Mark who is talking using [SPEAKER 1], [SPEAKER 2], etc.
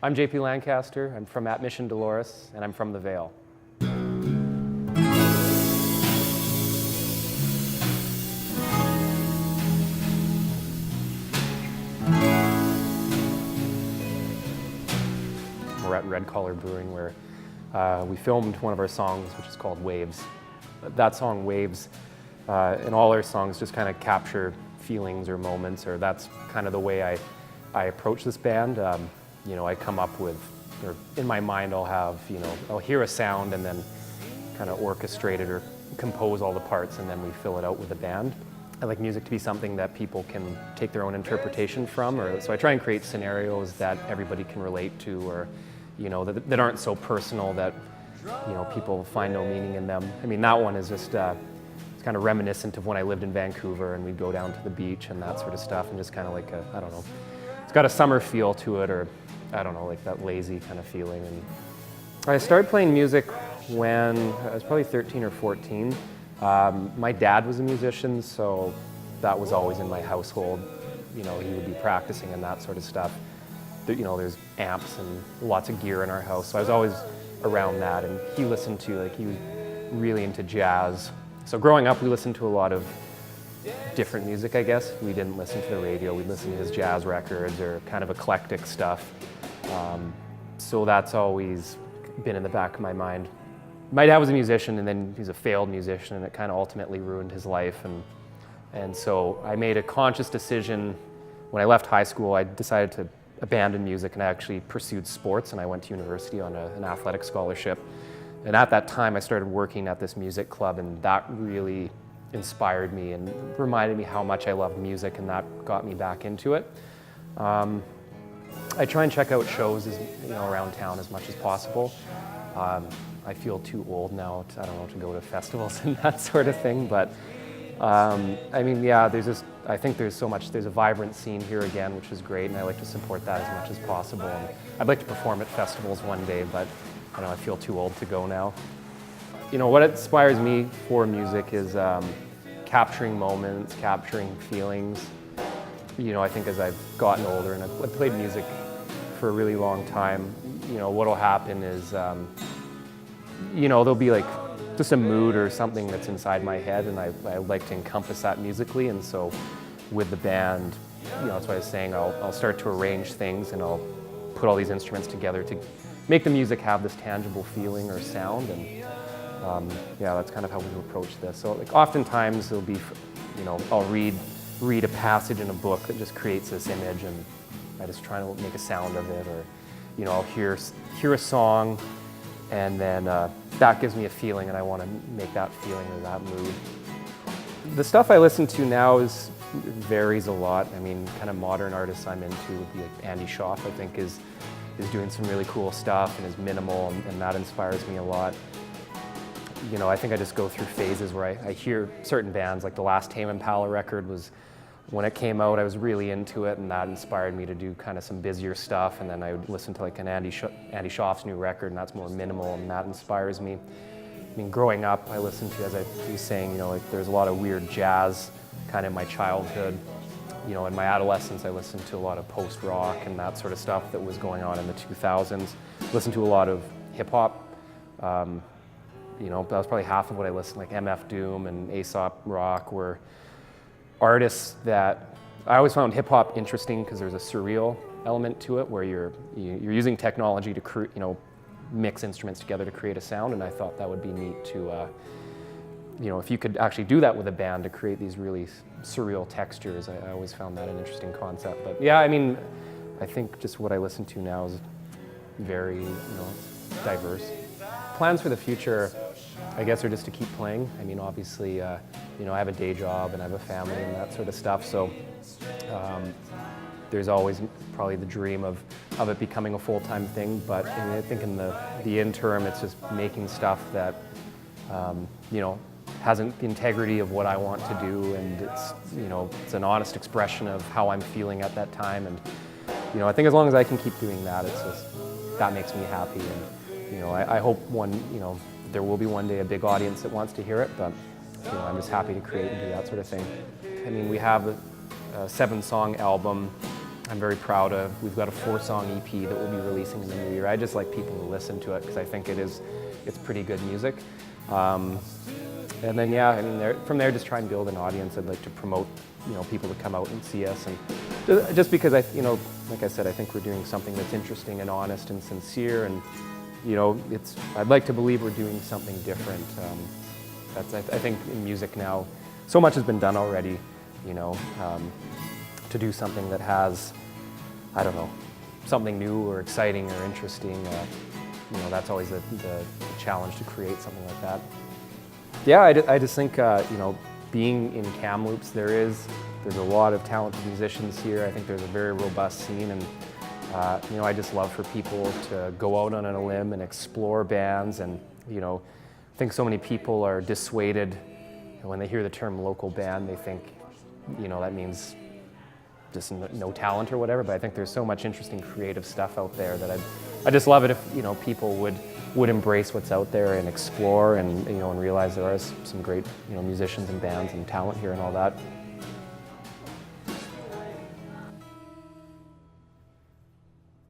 [SPEAKER 1] I'm JP Lancaster. I'm from Mission Dolores, and I'm from the Vale. We're at Red Collar Brewing where we filmed one of our songs, which is called Waves. That song, Waves, and all our songs just kind of capture feelings or moments, or that's kind of the way I approach this band. You know, I come up with, or in my mind I'll have, you know, I'll hear a sound and then kind of orchestrate it or compose all the parts, and then we fill it out with a band. I like music to be something that people can take their own interpretation from, or so I try and create scenarios that everybody can relate to, or you know, that aren't so personal that, you know, people find no meaning in them. I mean, that one is just it's kind of reminiscent of when I lived in Vancouver and we'd go down to the beach and that sort of stuff, and just kind of like I don't know, it's got a summer feel to it, or I don't know, like that lazy kind of feeling. And I started playing music when I was probably 13 or 14. My dad was a musician, so that was always in my household. You know, he would be practicing and that sort of stuff. You know, there's amps and lots of gear in our house, so I was always around that. And he listened to, like, he was really into jazz. So growing up, we listened to a lot of different music, I guess. We didn't listen to the radio, we'd listen to his jazz records or kind of eclectic stuff. So that's always been in the back of my mind. My dad was a musician, and then he's a failed musician, and it kind of ultimately ruined his life. And so I made a conscious decision when I left high school. I decided to abandon music, and I actually pursued sports, and I went to university on an athletic scholarship. And at that time I started working at this music club, and that really inspired me and reminded me how much I loved music, and that got me back into it. I try and check out shows around town as much as possible. I feel too old now to, I don't know, to go to festivals and that sort of thing, but I mean, yeah, I think there's a vibrant scene here again, which is great, and I like to support that as much as possible. And I'd like to perform at festivals one day, but I don't know, I feel too old to go now. You know, what inspires me for music is capturing moments, capturing feelings. You know, I think as I've gotten older, and I've played music for a really long time, you know, what'll happen is, you know, there'll be like just a mood or something that's inside my head, and I like to encompass that musically. And so with the band, you know, that's what I was saying, I'll start to arrange things, and I'll put all these instruments together to make the music have this tangible feeling or sound. And yeah, that's kind of how we approach this. So like oftentimes it'll be, you know, I'll read a passage in a book that just creates this image, and I just try to make a sound of it. Or, you know, I'll hear a song, and then that gives me a feeling, and I want to make that feeling or that mood. The stuff I listen to now varies a lot. I mean, kind of modern artists I'm into would be like Andy Schaaf, I think, is doing some really cool stuff and is minimal, and that inspires me a lot. You know, I think I just go through phases where I hear certain bands, like the last Tame Impala record was, when it came out, I was really into it, and that inspired me to do kind of some busier stuff. And then I would listen to like an Andy Schaaf's new record, and that's more minimal, and that inspires me. I mean, growing up, I listened to, as I was saying, you know, like there's a lot of weird jazz kind of in my childhood. You know, in my adolescence, I listened to a lot of post-rock and that sort of stuff that was going on in the 2000s. Listened to a lot of hip-hop. You know, that was probably half of what I listened, like MF Doom and Aesop Rock were artists that I always found hip-hop interesting because there's a surreal element to it where you're using technology to mix instruments together to create a sound, and I thought that would be neat to you know, if you could actually do that with a band to create these really surreal textures. I always found that an interesting concept. But yeah, I mean, I think just what I listen to now is very, you know, diverse. Plans for the future, I guess, are just to keep playing. I mean, obviously, you know, I have a day job and I have a family and that sort of stuff, so there's always probably the dream of it becoming a full-time thing, but I mean, I think in the interim, it's just making stuff that, you know, has the integrity of what I want to do, and it's, you know, it's an honest expression of how I'm feeling at that time. And, you know, I think as long as I can keep doing that, it's just, that makes me happy. And, you know, I hope there will be one day a big audience that wants to hear it, but, you know, I'm just happy to create and do that sort of thing. I mean, we have a 7-song album I'm very proud of. We've got a 4-song EP that we'll be releasing in the new year. I just like people to listen to it because I think it's pretty good music. And then yeah, I mean, from there, just try and build an audience. I'd like to promote, people to come out and see us, and just because like I said, I think we're doing something that's interesting and honest and sincere, and I'd like to believe we're doing something different. I think in music now, so much has been done already, to do something that has, I don't know, something new or exciting or interesting. That's always the challenge, to create something like that. Yeah, I just think, being in Kamloops, there's a lot of talented musicians here. I think there's a very robust scene, and I just love for people to go out on a limb and explore bands. And I think so many people are dissuaded when they hear the term local band. They think that means just no talent or whatever, but I think there's so much interesting creative stuff out there that I just love it if people would embrace what's out there and explore, and and realize there are some great musicians and bands and talent here and all that.